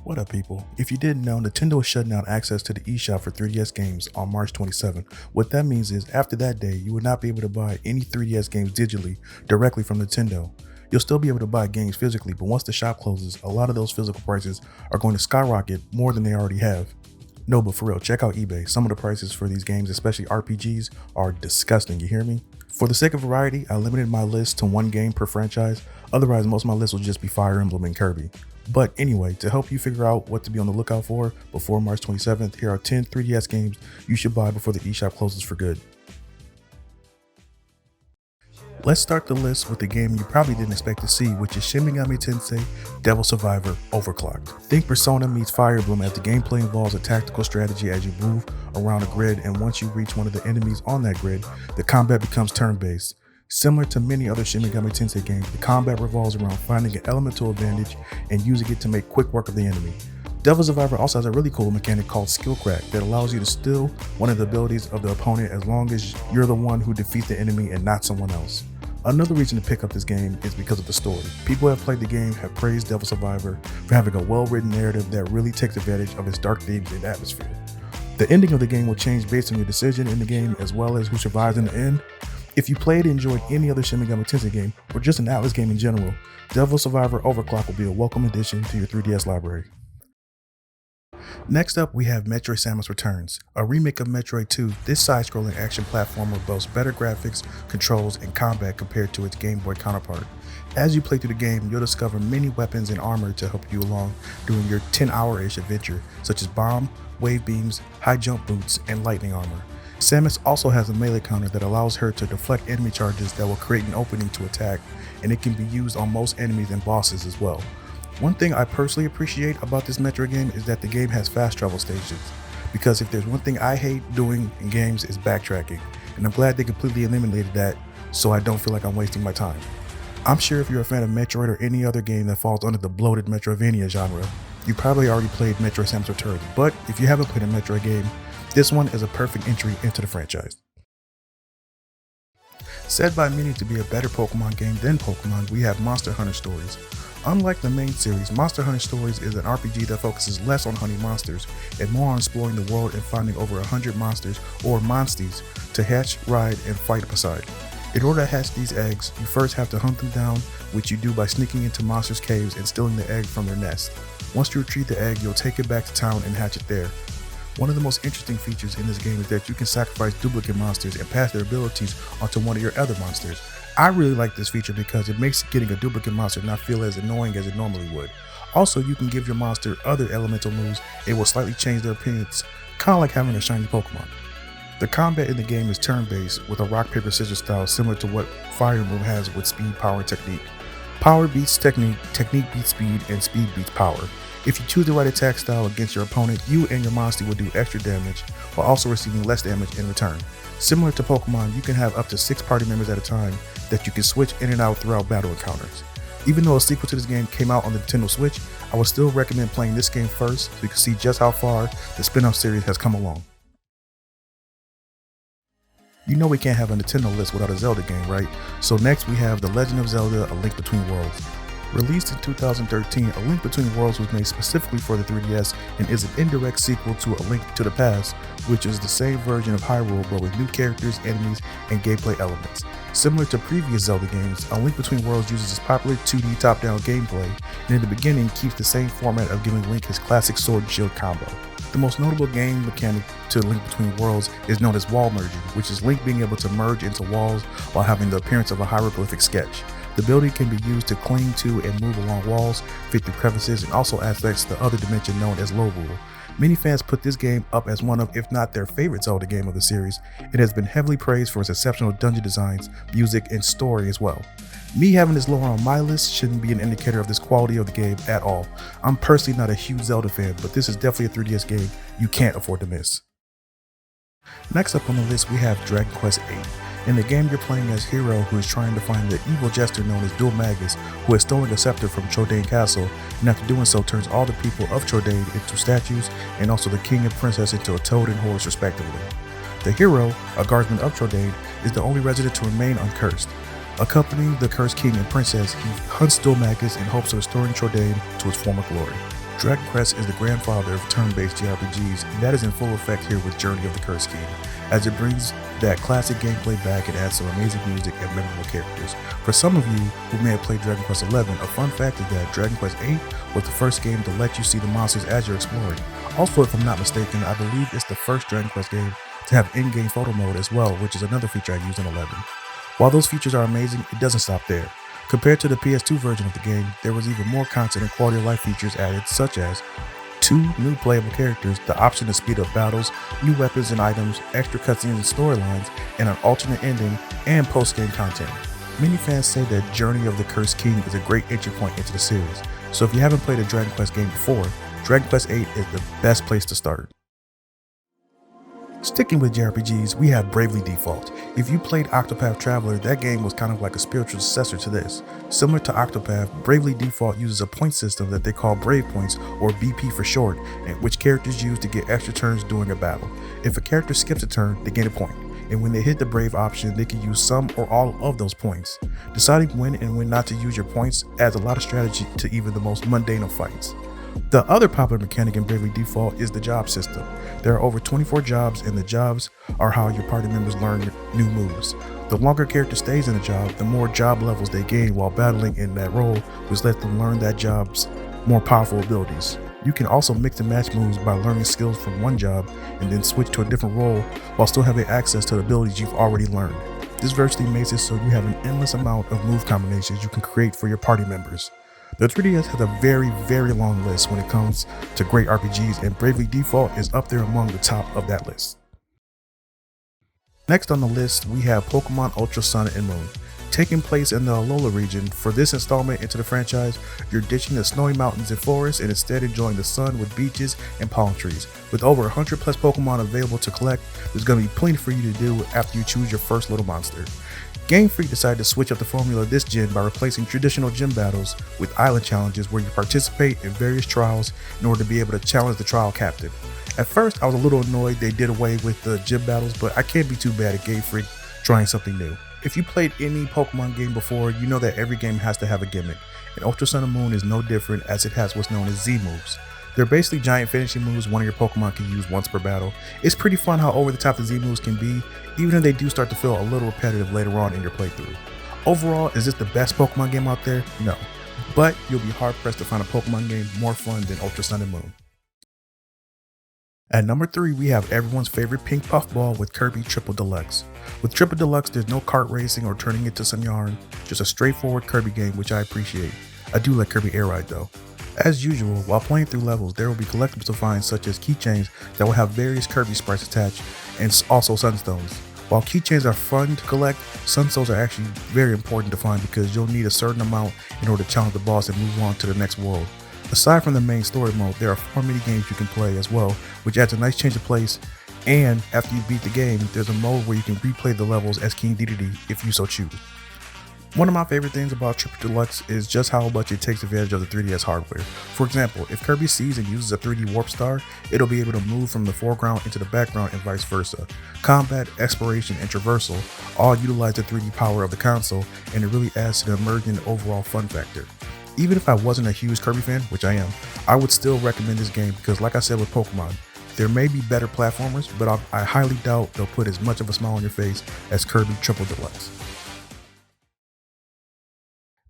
What up, people? If you didn't know, Nintendo is shutting down access to the eShop for 3DS games on March 27. What that means is, after that day, you will not be able to buy any 3DS games digitally directly from Nintendo. You'll still be able to buy games physically, but once the shop closes, a lot of those physical prices are going to skyrocket more than they already have. No, but for real, check out eBay. Some of the prices for these games, especially RPGs, are disgusting, you hear me? For the sake of variety, I limited my list to one game per franchise, otherwise most of my list will just be Fire Emblem and Kirby. But anyway, to help you figure out what to be on the lookout for before March 27th, here are 10 3DS games you should buy before the eShop closes for good. Let's start the list with the game you probably didn't expect to see, which is Shin Megami Tensei Devil Survivor Overclocked. Think Persona meets Fire Emblem, as the gameplay involves a tactical strategy as you move around a grid, and once you reach one of the enemies on that grid, the combat becomes turn-based. Similar to many other Shin Megami Tensei games, the combat revolves around finding an elemental advantage and using it to make quick work of the enemy. Devil Survivor also has a really cool mechanic called Skill Crack that allows you to steal one of the abilities of the opponent as long as you're the one who defeats the enemy and not someone else. Another reason to pick up this game is because of the story. People who have played the game have praised Devil Survivor for having a well-written narrative that really takes advantage of its dark themes and atmosphere. The ending of the game will change based on your decision in the game, as well as who survives in the end. If you played and enjoyed any other Shin Megami Tensei game, or just an Atlas game in general, Devil Survivor Overclock will be a welcome addition to your 3DS library. Next up, we have Metroid Samus Returns, a remake of Metroid 2. This side-scrolling action platformer boasts better graphics, controls, and combat compared to its Game Boy counterpart. As you play through the game, you'll discover many weapons and armor to help you along during your 10-hour-ish adventure, such as bomb, wave beams, high jump boots, and lightning armor. Samus also has a melee counter that allows her to deflect enemy charges that will create an opening to attack, and it can be used on most enemies and bosses as well. One thing I personally appreciate about this Metroid game is that the game has fast travel stations, because if there's one thing I hate doing in games is backtracking, and I'm glad they completely eliminated that so I don't feel like I'm wasting my time. I'm sure if you're a fan of Metroid or any other game that falls under the bloated Metroidvania genre, you probably already played Metroid Samus Returns, but if you haven't played a Metroid game, this one is a perfect entry into the franchise. Said by many to be a better Pokemon game than Pokemon, we have Monster Hunter Stories. Unlike the main series, Monster Hunter Stories is an RPG that focuses less on hunting monsters and more on exploring the world and finding over 100 monsters, or monsties, to hatch, ride, and fight beside. In order to hatch these eggs, you first have to hunt them down, which you do by sneaking into monsters' caves and stealing the egg from their nest. Once you retrieve the egg, you'll take it back to town and hatch it there. One of the most interesting features in this game is that you can sacrifice duplicate monsters and pass their abilities onto one of your other monsters. I really like this feature because it makes getting a duplicate monster not feel as annoying as it normally would. Also, you can give your monster other elemental moves. It will slightly change their appearance, kind of like having a shiny Pokemon. The combat in the game is turn-based with a rock, paper, scissors style similar to what Fire Emblem has with speed, power, and technique. Power beats technique, technique beats speed, and speed beats power. If you choose the right attack style against your opponent, you and your monster will do extra damage while also receiving less damage in return. Similar to Pokemon, you can have up to 6 party members at a time that you can switch in and out throughout battle encounters. Even though a sequel to this game came out on the Nintendo Switch, I would still recommend playing this game first so you can see just how far the spin-off series has come along. You know we can't have a Nintendo list without a Zelda game, right? So next we have The Legend of Zelda: A Link Between Worlds. Released in 2013, A Link Between Worlds was made specifically for the 3DS and is an indirect sequel to A Link to the Past, which is the same version of Hyrule but with new characters, enemies, and gameplay elements. Similar to previous Zelda games, A Link Between Worlds uses its popular 2D top-down gameplay, and in the beginning keeps the same format of giving Link his classic sword and shield combo. The most notable game mechanic to Link Between Worlds is known as wall merging, which is Link being able to merge into walls while having the appearance of a hieroglyphic sketch. The ability can be used to cling to and move along walls, fit through crevices, and also access the other dimension known as Lorule. Many fans put this game up as one of, if not their favorite Zelda game of the series. It has been heavily praised for its exceptional dungeon designs, music, and story as well. Me having this lower on my list shouldn't be an indicator of this quality of the game at all. I'm personally not a huge Zelda fan, but this is definitely a 3DS game you can't afford to miss. Next up on the list we have Dragon Quest VIII. In the game, you're playing as Hero, who is trying to find the evil jester known as Dual Magus, who has stolen a scepter from Chodane Castle, and after doing so turns all the people of Chodane into statues, and also the king and princess into a toad and horse respectively. The Hero, a guardsman of Chodane, is the only resident to remain uncursed. Accompanying the cursed king and princess, he hunts Dual Magus in hopes of restoring Chodane to its former glory. Dragon Quest is the grandfather of turn-based JRPGs, and that is in full effect here with Journey of the Cursed King, as it brings that classic gameplay back and adds some amazing music and memorable characters. For some of you who may have played Dragon Quest XI, a fun fact is that Dragon Quest VIII was the first game to let you see the monsters as you're exploring. Also, if I'm not mistaken, I believe it's the first Dragon Quest game to have in-game photo mode as well, which is another feature I used in 11. While those features are amazing, it doesn't stop there. Compared to the PS2 version of the game, there was even more content and quality of life features added, such as 2 new playable characters, the option to speed up battles, new weapons and items, extra cutscenes and storylines, and an alternate ending and post-game content. Many fans say that Journey of the Cursed King is a great entry point into the series, so if you haven't played a Dragon Quest game before, Dragon Quest VIII is the best place to start. Sticking with JRPGs, we have Bravely Default. If you played Octopath Traveler, that game was kind of like a spiritual successor to this. Similar to Octopath, Bravely Default uses a point system that they call Brave Points, or BP for short, and which characters use to get extra turns during a battle. If a character skips a turn, they gain a point, and when they hit the Brave option, they can use some or all of those points. Deciding when and when not to use your points adds a lot of strategy to even the most mundane of fights. The other popular mechanic in Bravely Default is the job system. There are over 24 jobs, and the jobs are how your party members learn new moves. The longer a character stays in a job, the more job levels they gain while battling in that role, which lets them learn that job's more powerful abilities. You can also mix and match moves by learning skills from one job and then switch to a different role while still having access to the abilities you've already learned. This virtually makes it so you have an endless amount of move combinations you can create for your party members. The 3DS has a very long list when it comes to great RPGs, and Bravely Default is up there among the top of that list. Next on the list, we have Pokemon Ultra Sun and Moon. Taking place in the Alola region, for this installment into the franchise, you're ditching the snowy mountains and forests and instead enjoying the sun with beaches and palm trees. With over 100 plus Pokemon available to collect, there's going to be plenty for you to do after you choose your first little monster. Game Freak decided to switch up the formula this gen by replacing traditional gym battles with island challenges where you participate in various trials in order to be able to challenge the trial captain. At first, I was a little annoyed they did away with the gym battles, but I can't be too bad at Game Freak trying something new. If you played any Pokemon game before, you know that every game has to have a gimmick, and Ultra Sun and Moon is no different as it has what's known as Z moves. They're basically giant finishing moves one of your Pokemon can use once per battle. It's pretty fun how over the top the Z moves can be, even if they do start to feel a little repetitive later on in your playthrough. Overall, is this the best Pokemon game out there? No. But you'll be hard pressed to find a Pokemon game more fun than Ultra Sun and Moon. At number 3, we have everyone's favorite pink puffball with Kirby Triple Deluxe. With Triple Deluxe, there's no kart racing or turning into some yarn, just a straightforward Kirby game, which I appreciate. I do like Kirby Air Ride though. As usual, while playing through levels, there will be collectibles to find such as keychains that will have various Kirby sprites attached, and also sunstones. While keychains are fun to collect, sunstones are actually very important to find because you'll need a certain amount in order to challenge the boss and move on to the next world. Aside from the main story mode, there are 4 mini games you can play as well, which adds a nice change of pace, and after you beat the game, there's a mode where you can replay the levels as King Dedede if you so choose. One of my favorite things about Triple Deluxe is just how much it takes advantage of the 3DS hardware. For example, if Kirby sees and uses a 3D Warp Star, it'll be able to move from the foreground into the background and vice versa. Combat, exploration, and traversal all utilize the 3D power of the console, and it really adds to the immersion and overall fun factor. Even if I wasn't a huge Kirby fan, which I am, I would still recommend this game because like I said with Pokemon, there may be better platformers, but I highly doubt they'll put as much of a smile on your face as Kirby Triple Deluxe.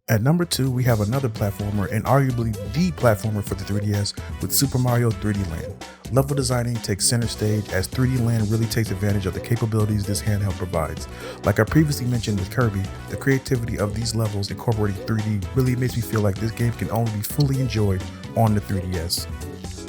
At number 2, we have another platformer and arguably the platformer for the 3DS with Super Mario 3D Land. Level designing takes center stage as 3D Land really takes advantage of the capabilities this handheld provides. Like I previously mentioned with Kirby, the creativity of these levels incorporating 3D really makes me feel like this game can only be fully enjoyed on the 3DS.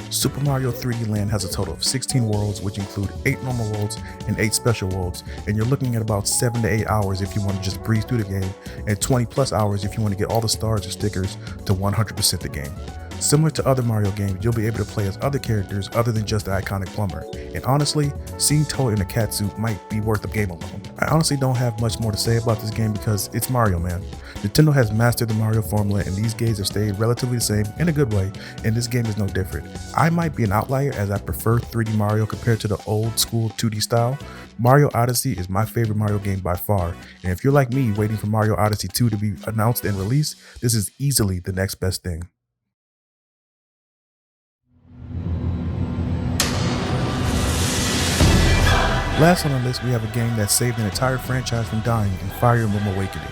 Super Mario 3D Land has a total of 16 worlds, which include 8 normal worlds and 8 special worlds, and you're looking at about 7 to 8 hours if you want to just breeze through the game, and 20 plus hours if you want to get all the stars and stickers to 100% the game. Similar to other Mario games, you'll be able to play as other characters other than just the iconic plumber, and honestly, seeing Toad in a cat suit might be worth the game alone. I honestly don't have much more to say about this game because it's Mario, man. Nintendo has mastered the Mario formula and these games have stayed relatively the same in a good way, and this game is no different. I might be an outlier as I prefer 3D Mario compared to the old school 2D style. Mario Odyssey is my favorite Mario game by far, and if you're like me waiting for Mario Odyssey 2 to be announced and released, this is easily the next best thing. Last on the list, we have a game that saved an entire franchise from dying in Fire Emblem Awakening.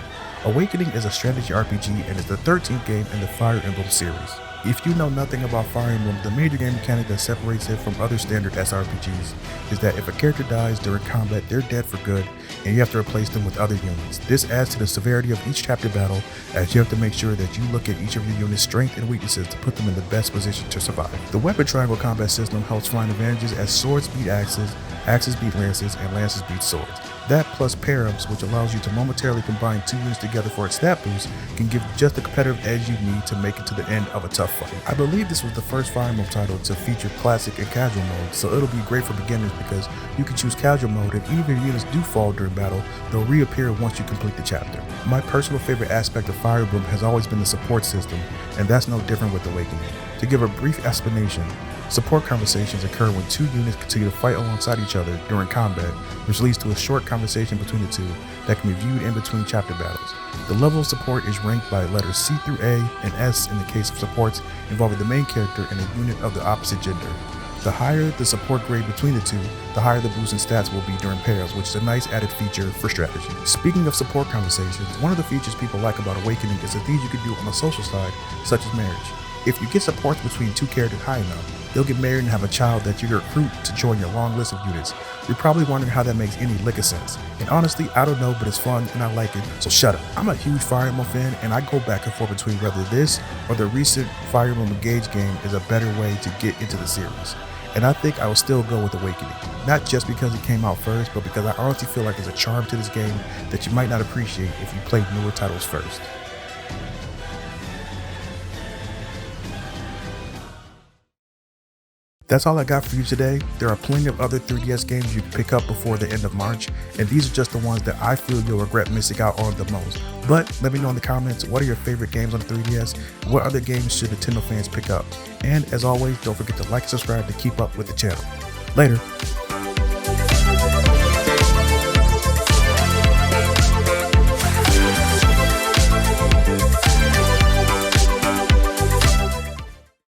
Awakening is a strategy RPG and is the 13th game in the Fire Emblem series. If you know nothing about Fire Emblem, the major game mechanic that separates it from other standard SRPGs is that if a character dies during combat, they're dead for good, and you have to replace them with other units. This adds to the severity of each chapter battle, as you have to make sure that you look at each of your unit's strengths and weaknesses to put them in the best position to survive. The weapon triangle combat system helps find advantages as swords beat axes, axes beat lances, and lances beat swords. That plus pair-ups, which allows you to momentarily combine two units together for a stat boost, can give you just the competitive edge you need to make it to the end of a tough fight. I believe this was the first Fire Emblem title to feature classic and casual mode, so it'll be great for beginners because you can choose casual mode, and even if your units do fall during battle, they'll reappear once you complete the chapter. My personal favorite aspect of Fire Emblem has always been the support system, and that's no different with Awakening. To give a brief explanation, support conversations occur when two units continue to fight alongside each other during combat, which leads to a short conversation between the two that can be viewed in between chapter battles. The level of support is ranked by letters C through A and S in the case of supports involving the main character and a unit of the opposite gender. The higher the support grade between the two, the higher the boost in stats will be during pairs, which is a nice added feature for strategy. Speaking of support conversations, one of the features people like about Awakening is the things you can do on the social side, such as marriage. If you get support between two characters high enough, they'll get married and have a child that you recruit to join your long list of units. You're probably wondering how that makes any lick of sense. And honestly, I don't know, but it's fun and I like it, so shut up. I'm a huge Fire Emblem fan, and I go back and forth between whether this or the recent Fire Emblem Engage game is a better way to get into the series. And I think I will still go with Awakening. Not just because it came out first, but because I honestly feel like there's a charm to this game that you might not appreciate if you played newer titles first. That's all I got for you today. There are plenty of other 3DS games you can pick up before the end of March, and these are just the ones that I feel you'll regret missing out on the most. But let me know in the comments, what are your favorite games on the 3DS? What other games should Nintendo fans pick up? And as always, don't forget to like and subscribe to keep up with the channel. Later.